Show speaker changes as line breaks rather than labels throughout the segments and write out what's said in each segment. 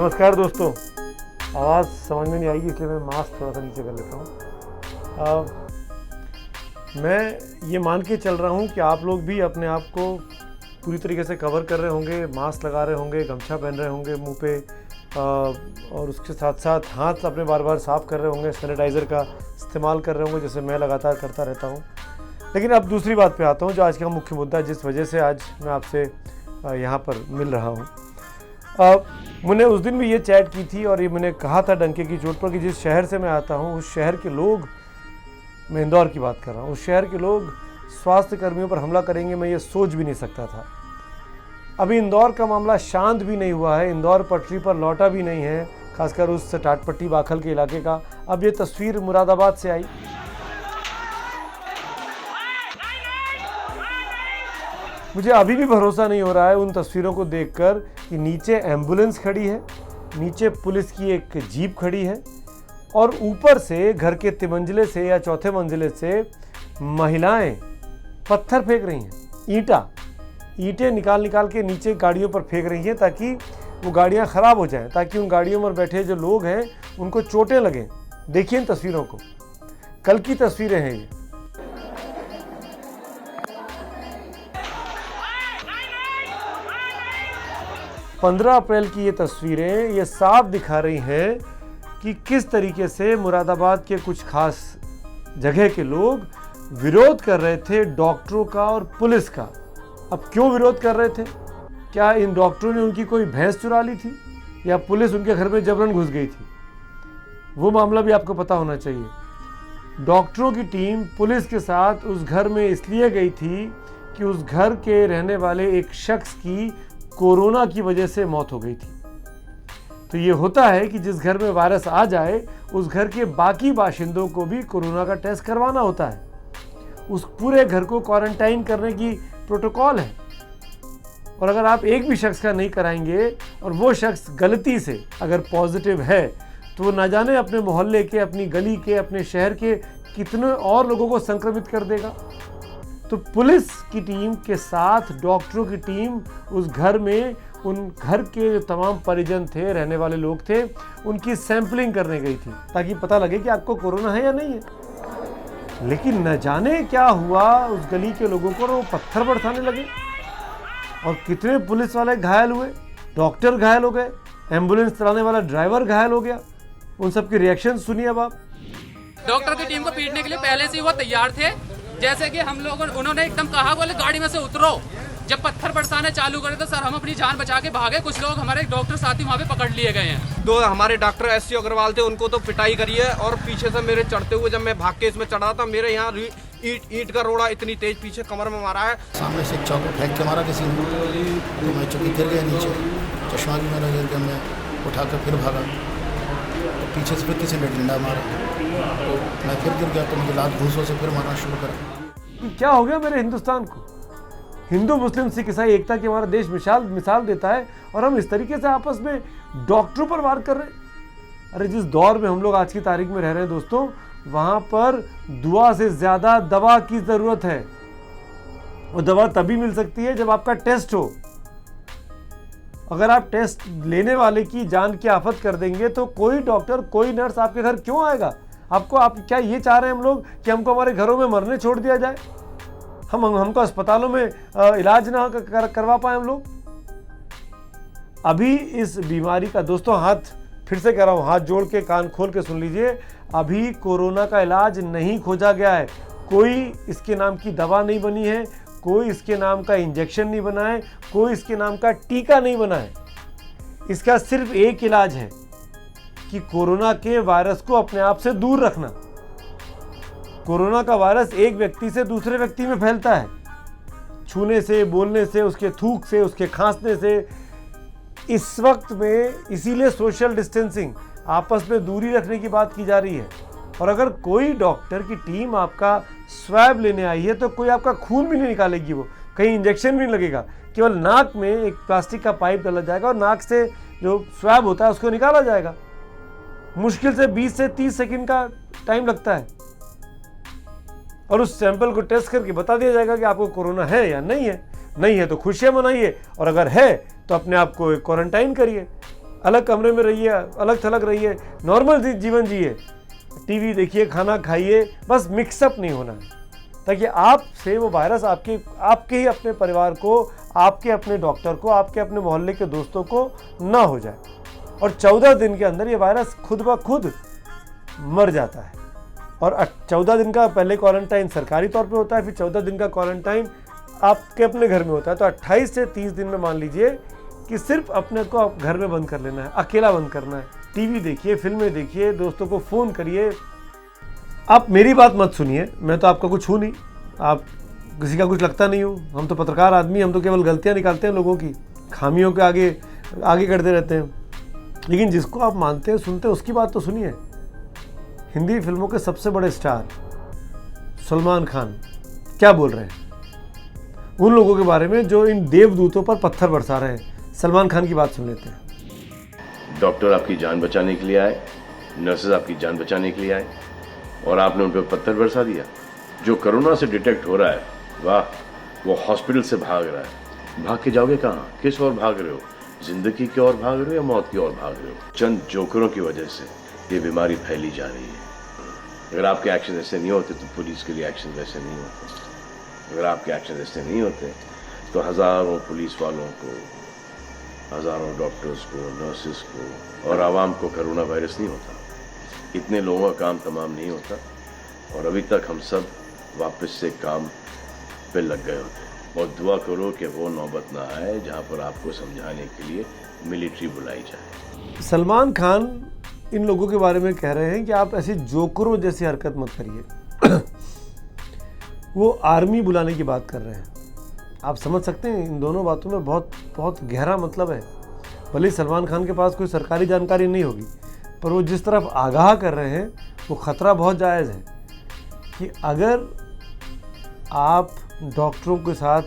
नमस्कार दोस्तों। आवाज़ समझ में नहीं आएगी इसलिए मैं मास्क थोड़ा सा नीचे कर लेता हूँ। मैं ये मान के चल रहा हूँ कि आप लोग भी अपने आप को पूरी तरीके से कवर कर रहे होंगे, मास्क लगा रहे होंगे, गमछा पहन रहे होंगे मुंह पे, और उसके साथ साथ हाथ अपने बार बार साफ़ कर रहे होंगे, सैनिटाइज़र का इस्तेमाल कर रहे होंगे, जैसे मैं लगातार करता रहता हूँ। लेकिन अब दूसरी बात पे आता हूँ, जो आज का मुख्य मुद्दा है, जिस वजह से आज मैं आपसे यहाँ पर मिल रहा हूँ। मैंने उस दिन भी ये चैट की थी और ये मैंने कहा था डंके की चोट पर कि जिस शहर से मैं आता हूँ उस शहर के लोग, मैं इंदौर की बात कर रहा हूँ, उस शहर के लोग स्वास्थ्य कर्मियों पर हमला करेंगे, मैं ये सोच भी नहीं सकता था। अभी इंदौर का मामला शांत भी नहीं हुआ है, इंदौर पटरी पर लौटा भी नहीं है, खासकर उस टाटपट्टी बाखल के इलाके का। अब ये तस्वीर मुरादाबाद से आई। मुझे अभी भी भरोसा नहीं हो रहा है उन तस्वीरों को देखकर कि नीचे एम्बुलेंस खड़ी है, नीचे पुलिस की एक जीप खड़ी है और ऊपर से घर के तिमंजिले से या चौथे मंजिले से महिलाएं पत्थर फेंक रही हैं, ईंटें निकाल के नीचे गाड़ियों पर फेंक रही हैं ताकि वो गाड़ियां ख़राब हो जाएं, ताकि उन गाड़ियों में बैठे जो लोग हैं उनको चोटें लगें। देखिए इन तस्वीरों को, कल की तस्वीरें हैं ये। पंद्रह अप्रैल की ये तस्वीरें ये साफ दिखा रही हैं कि किस तरीके से मुरादाबाद के कुछ खास जगह के लोग विरोध कर रहे थे डॉक्टरों का और पुलिस का। अब क्यों विरोध कर रहे थे? क्या इन डॉक्टरों ने उनकी कोई भैंस चुरा ली थी या पुलिस उनके घर में जबरन घुस गई थी? वो मामला भी आपको पता होना चाहिए। डॉक्टरों की टीम पुलिस के साथ उस घर में इसलिए गई थी कि उस घर के रहने वाले एक शख्स की कोरोना की वजह से मौत हो गई थी। तो ये होता है कि जिस घर में वायरस आ जाए उस घर के बाकी बाशिंदों को भी कोरोना का टेस्ट करवाना होता है। उस पूरे घर को क्वारंटाइन करने की प्रोटोकॉल है और अगर आप एक भी शख्स का नहीं कराएंगे और वो शख्स गलती से अगर पॉजिटिव है तो वो ना जाने अपने मोहल्ले के, अपनी गली के, अपने शहर के कितने और लोगों को संक्रमित कर देगा। तो पुलिस की टीम के साथ डॉक्टरों की टीम उस घर में, उन घर के जो तमाम परिजन थे, रहने वाले लोग थे, उनकी सैंपलिंग करने गई थी ताकि पता लगे कि आपको कोरोना है या नहीं है। लेकिन न जाने क्या हुआ, उस गली के लोगों को वो पत्थर बरसाने लगे और कितने पुलिस वाले घायल हुए, डॉक्टर घायल हो गए, एम्बुलेंस चलाने वाला ड्राइवर घायल हो गया। उन सबके रिएक्शन सुनिए अब आप।
डॉक्टर की टीम को पीटने के लिए पहले से ही वो तैयार थे, जैसे कि हम लोगों उन्होंने एकदम कहा बोले गाड़ी में से उतरो। जब पत्थर बरसाने चालू करे तो सर हम अपनी जान बचा के भागे। कुछ लोग हमारे डॉक्टर साथी वहाँ पे पकड़ लिए गए हैं।
दो हमारे डॉक्टर एससी अग्रवाल थे, उनको तो पिटाई करी है और पीछे से मेरे चढ़ते हुए जब मैं भाग के इसमें चढ़ा था, मेरे यहाँ ईंट का रोड़ा इतनी तेज पीछे कमर में मारा है।
सामने से चाकू फेंक के मारा किसी ने, तो मैं चुकी गिर गया नीचे, चश्मा भी मेरा गिर गया, मैं उठाकर फिर भागा, तो पीछे से फिर किसी ने डंडा मारा, तो मैं फिर गिर गया, तो मुझे लात घूसों से फिर मारना शुरू करा।
क्या हो गया मेरे हिंदुस्तान को? हिंदू मुस्लिम सिख ईसाई एकता की हमारा देश मिसाल देता है और हम इस तरीके से आपस में डॉक्टरों पर वार कर रहे हैं। अरे जिस दौर में हम लोग आज की तारीख में रह रहे हैं दोस्तों, वहां पर दुआ से ज्यादा दवा की जरूरत है और दवा तभी मिल सकती है जब आपका टेस्ट हो। अगर आप टेस्ट लेने वाले की जान की आफत कर देंगे तो कोई डॉक्टर, कोई नर्स आपके घर क्यों आएगा? आप क्या ये चाह रहे हैं हम लोग कि हमको हमारे घरों में मरने छोड़ दिया जाए? हमको अस्पतालों में इलाज ना करवा पाए हम लोग? अभी इस बीमारी का दोस्तों, हाथ फिर से कह रहा हूं, हाथ जोड़ के कान खोल के सुन लीजिए, अभी कोरोना का इलाज नहीं खोजा गया है। कोई इसके नाम की दवा नहीं बनी है, कोई इसके नाम का इंजेक्शन नहीं बना है, कोई इसके नाम का टीका नहीं बना है। इसका सिर्फ एक इलाज है कि कोरोना के वायरस को अपने आप से दूर रखना। कोरोना का वायरस एक व्यक्ति से दूसरे व्यक्ति में फैलता है, छूने से, बोलने से, उसके थूक से, उसके खांसने से। इस वक्त में इसीलिए सोशल डिस्टेंसिंग, आपस में दूरी रखने की बात की जा रही है। और अगर कोई डॉक्टर की टीम आपका स्वैब लेने आई है तो कोई आपका खून भी नहीं निकालेगी, वो कहीं इंजेक्शन भी नहीं लगेगा, केवल नाक में एक प्लास्टिक का पाइप डाला जाएगा और नाक से जो स्वैब होता है उसको निकाला जाएगा। मुश्किल से 20 से 30 सेकंड का टाइम लगता है और उस सैंपल को टेस्ट करके बता दिया जाएगा कि आपको कोरोना है या नहीं है। नहीं है तो खुशियां मनाइए और अगर है तो अपने आप को क्वारंटाइन करिए। अलग कमरे में रहिए, अलग थलग रहिए, नॉर्मल जीवन जिए, टीवी देखिए, खाना खाइए, बस मिक्सअप नहीं होना है, ताकि आपसे वो वायरस आपके ही अपने परिवार को, आपके अपने डॉक्टर को, आपके अपने मोहल्ले के दोस्तों को ना हो जाए। और 14 दिन के अंदर ये वायरस खुद ब खुद मर जाता है। और 14 दिन का पहले क्वारंटाइन सरकारी तौर पे होता है, फिर 14 दिन का क्वारंटाइन आपके अपने घर में होता है। तो 28 से 30 दिन में मान लीजिए कि सिर्फ अपने को आप घर में बंद कर लेना है, अकेला बंद करना है। टीवी देखिए, फिल्में देखिए, दोस्तों को फ़ोन करिए। आप मेरी बात मत सुनिए, मैं तो आपका कुछ हूँ नहीं, आप किसी का कुछ लगता नहीं हूँ। हम तो पत्रकार आदमी, हम तो केवल गलतियाँ निकालते हैं लोगों की, खामियों के आगे करते रहते हैं। लेकिन जिसको आप मानते हैं, सुनते हैं, उसकी बात तो सुनिए। हिंदी फिल्मों के सबसे बड़े स्टार सलमान खान क्या बोल रहे हैं उन लोगों के बारे में जो इन देवदूतों पर पत्थर बरसा रहे हैं। सलमान खान की बात सुन लेते हैं।
डॉक्टर आपकी जान बचाने के लिए आए, नर्सेज आपकी जान बचाने के लिए आए, और आपने उन पर पत्थर बरसा दिया। जो कोरोना से डिटेक्ट हो रहा है, वाह, वो हॉस्पिटल से भाग रहा है। भाग के जाओगे कहाँ? किस ओर भाग रहे हो? जिंदगी की ओर भाग रहे हो या मौत की ओर भाग रहे हो? चंद जोकरों की वजह से ये बीमारी फैली जा रही है। अगर आपके एक्शन ऐसे नहीं होते तो पुलिस के रिएक्शन वैसे नहीं होते। अगर आपके एक्शन ऐसे नहीं होते तो हज़ारों पुलिस वालों को, हज़ारों डॉक्टर्स को, नर्सेस को और आवाम को कोरोना वायरस नहीं होता। इतने लोगों का काम तमाम नहीं होता, और अभी तक हम सब वापस से काम पे लग गए होते। और दुआ करो कि वो नौबत ना आए जहाँ पर आपको समझाने के लिए मिलिट्री बुलाई जाए।
सलमान खान इन लोगों के बारे में कह रहे हैं कि आप ऐसे जोकरों जैसी हरकत मत करिए। वो आर्मी बुलाने की बात कर रहे हैं। आप समझ सकते हैं इन दोनों बातों में बहुत बहुत गहरा मतलब है। भले सलमान खान के पास कोई सरकारी जानकारी नहीं होगी, पर वो जिस तरफ आगाह कर रहे हैं वो ख़तरा बहुत जायज़ है कि अगर आप डॉक्टरों के साथ,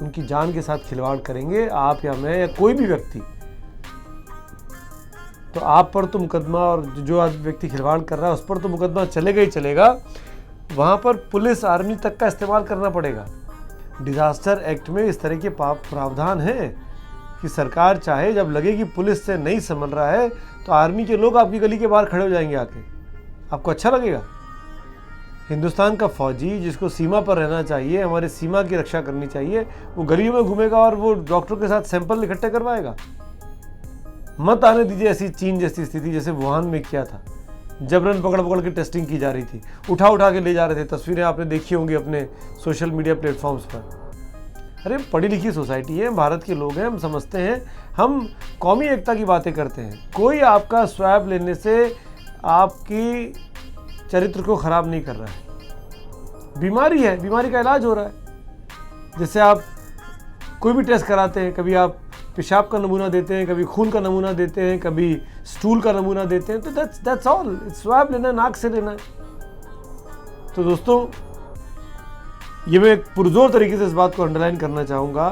उनकी जान के साथ खिलवाड़ करेंगे, आप या मैं या कोई भी व्यक्ति, तो आप पर तो मुकदमा, और जो व्यक्ति खिलवाड़ कर रहा है उस पर तो मुकदमा चलेगा ही चलेगा। वहाँ पर पुलिस, आर्मी तक का इस्तेमाल करना पड़ेगा। डिज़ास्टर एक्ट में इस तरह के प्रावधान हैं कि सरकार चाहे, जब लगे कि पुलिस से नहीं संभल रहा है, तो आर्मी के लोग आपकी गली के बाहर खड़े हो जाएंगे आके। आपको अच्छा लगेगा? हिंदुस्तान का फौजी जिसको सीमा पर रहना चाहिए, हमारे सीमा की रक्षा करनी चाहिए, वो गलियों में घूमेगा और वो डॉक्टरों के साथ सैंपल इकट्ठे करवाएगा? मत आने दीजिए ऐसी चीन जैसी स्थिति जैसे वुहान में किया था। जबरन पकड़ के टेस्टिंग की जा रही थी, उठा के ले जा रहे थे। तस्वीरें आपने देखी होंगी अपने सोशल मीडिया प्लेटफॉर्म्स पर। अरे पढ़ी लिखी सोसाइटी है, भारत के लोग हैं, हम समझते हैं, हम कौमी एकता की बातें करते हैं। कोई आपका स्वैब लेने से आपकी चरित्र को ख़राब नहीं कर रहा है। बीमारी है, बीमारी का इलाज हो रहा है। जैसे आप कोई भी टेस्ट कराते हैं, कभी आप पेशाब का नमूना देते हैं, कभी खून का नमूना देते हैं, कभी स्टूल का नमूना देते हैं, तो दैट्स ऑल। स्वैब लेना है, नाक से लेना है। तो दोस्तों, ये मैं एक पुरजोर तरीके से इस बात को अंडरलाइन करना चाहूँगा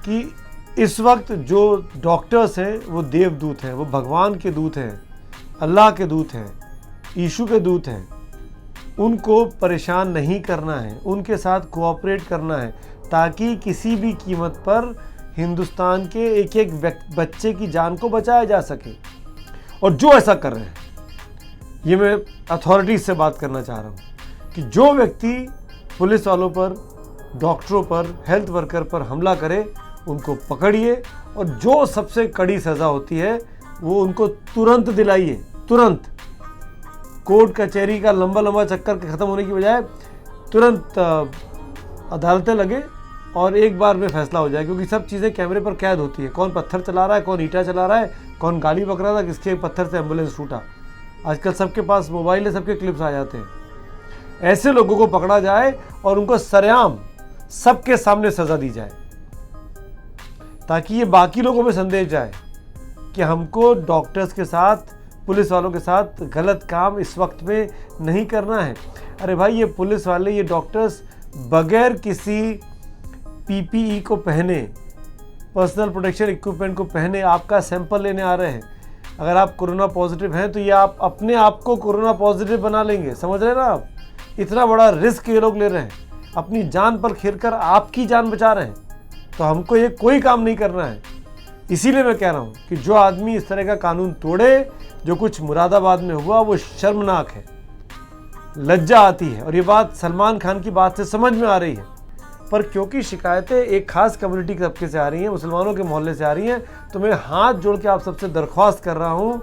कि इस वक्त जो डॉक्टर्स हैं वो देवदूत हैं, वो भगवान के दूत हैं, अल्लाह के दूत हैं, यीशु के दूत हैं। उनको परेशान नहीं करना है, उनके साथ कोऑपरेट करना है, ताकि किसी भी कीमत पर हिंदुस्तान के एक एक बच्चे की जान को बचाया जा सके। और जो ऐसा कर रहे हैं, ये मैं अथॉरिटीज़ से बात करना चाह रहा हूँ कि जो व्यक्ति पुलिस वालों पर, डॉक्टरों पर, हेल्थ वर्कर पर हमला करे, उनको पकड़िए, और जो सबसे कड़ी सज़ा होती है वो उनको तुरंत दिलाइए। तुरंत कोर्ट कचहरी का लंबा चक्कर ख़त्म होने की बजाय तुरंत अदालतें लगे और एक बार में फैसला हो जाए, क्योंकि सब चीज़ें कैमरे पर कैद होती है। कौन पत्थर चला रहा है, कौन ईंटा चला रहा है, कौन गाली बक रहा था, किसके पत्थर से एम्बुलेंस टूटा। आजकल सबके पास मोबाइल है, सबके क्लिप्स आ जाते हैं। ऐसे लोगों को पकड़ा जाए और उनको सरेआम सबके सामने सज़ा दी जाए, ताकि ये बाकी लोगों में संदेश जाए कि हमको डॉक्टर्स के साथ, पुलिस वालों के साथ गलत काम इस वक्त में नहीं करना है। अरे भाई, ये पुलिस वाले, ये डॉक्टर्स बगैर किसी पीपीई को पहने, पर्सनल प्रोटेक्शन इक्विपमेंट को पहने आपका सैंपल लेने आ रहे हैं। अगर आप कोरोना पॉजिटिव हैं तो ये आप अपने आप को कोरोना पॉजिटिव बना लेंगे। समझ रहे हैं ना आप? इतना बड़ा रिस्क ये लोग ले रहे हैं, अपनी जान पर खेल कर आपकी जान बचा रहे हैं। तो हमको ये कोई काम नहीं करना है। इसीलिए मैं कह रहा हूँ कि जो आदमी इस तरह का कानून तोड़े, जो कुछ मुरादाबाद में हुआ, वो शर्मनाक है, लज्जा आती है। और ये बात सलमान खान की बात से समझ में आ रही है, पर क्योंकि शिकायतें एक खास कम्युनिटी के तबके से आ रही हैं, मुसलमानों के मोहल्ले से आ रही हैं, तो मैं हाथ जोड़ के आप सबसे दरख्वास्त कर रहा हूँ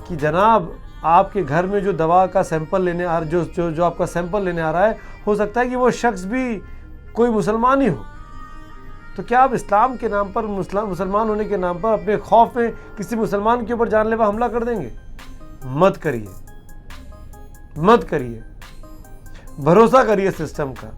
कि जनाब, आपके घर में जो दवा का सैंपल लेने आ जो आपका सैंपल लेने आ रहा है, हो सकता है कि वो शख्स भी कोई मुसलमान ही हो। तो क्या आप इस्लाम के नाम पर, मुसलमान होने के नाम पर, अपने खौफ में किसी मुसलमान के ऊपर जानलेवा हमला कर देंगे? मत करिए, मत करिए। भरोसा करिए सिस्टम का।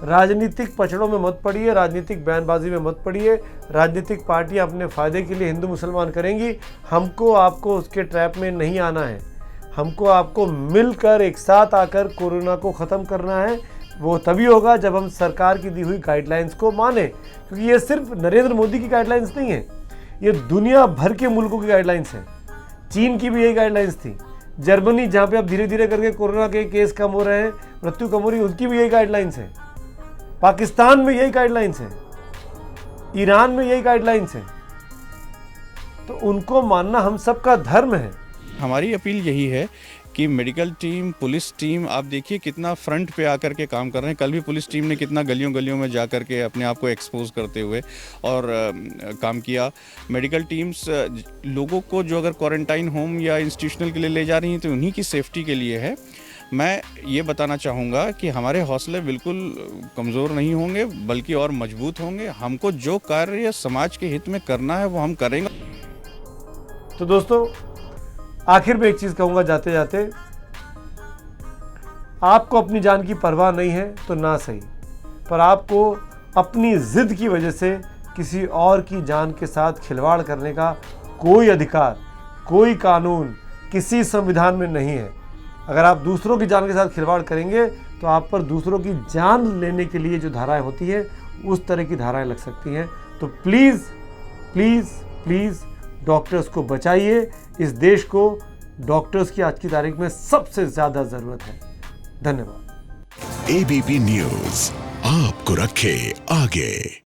राजनीतिक पचड़ों में मत पड़िए, राजनीतिक बयानबाजी में मत पड़िए। राजनीतिक पार्टियां अपने फ़ायदे के लिए हिंदू मुसलमान करेंगी, हमको आपको उसके ट्रैप में नहीं आना है। हमको आपको मिलकर एक साथ आकर कोरोना को ख़त्म करना है। वो तभी होगा जब हम सरकार की दी हुई गाइडलाइंस को माने, क्योंकि ये सिर्फ नरेंद्र मोदी की गाइडलाइंस नहीं है, ये दुनिया भर के मुल्कों की गाइडलाइंस है। चीन की भी यही गाइडलाइंस थी। जर्मनी, जहाँ पे अब धीरे धीरे करके कोरोना के केस कम हो रहे हैं, मृत्यु कम हो रही है, उनकी भी यही गाइडलाइंस है। पाकिस्तान में यही गाइडलाइंस है, ईरान में यही गाइडलाइंस है। तो उनको मानना हम सबका धर्म है।
हमारी अपील यही है कि मेडिकल टीम, पुलिस टीम, आप देखिए कितना फ्रंट पे आकर के काम कर रहे हैं। कल भी पुलिस टीम ने कितना गलियों गलियों में जा कर के अपने आप को एक्सपोज करते हुए और काम किया। मेडिकल टीम्स लोगों को जो अगर क्वारंटाइन होम या इंस्टीट्यूशनल के लिए ले जा रही हैं तो उन्हीं की सेफ्टी के लिए है। मैं ये बताना चाहूँगा कि हमारे हौसले बिल्कुल कमज़ोर नहीं होंगे, बल्कि और मजबूत होंगे। हमको जो कार्य समाज के हित में करना है वो हम करेंगे।
तो दोस्तों, आखिर में एक चीज़ कहूँगा जाते जाते, आपको अपनी जान की परवाह नहीं है तो ना सही, पर आपको अपनी ज़िद की वजह से किसी और की जान के साथ खिलवाड़ करने का कोई अधिकार, कोई कानून किसी संविधान में नहीं है। अगर आप दूसरों की जान के साथ खिलवाड़ करेंगे तो आप पर दूसरों की जान लेने के लिए जो धाराएं होती हैं, उस तरह की धाराएं लग सकती हैं। तो प्लीज़ प्लीज़ प्लीज़ डॉक्टर्स को बचाइए। इस देश को डॉक्टर्स की आज की तारीख में सबसे ज़्यादा ज़रूरत है। धन्यवाद।
एबीपी न्यूज़ आपको रखे आगे।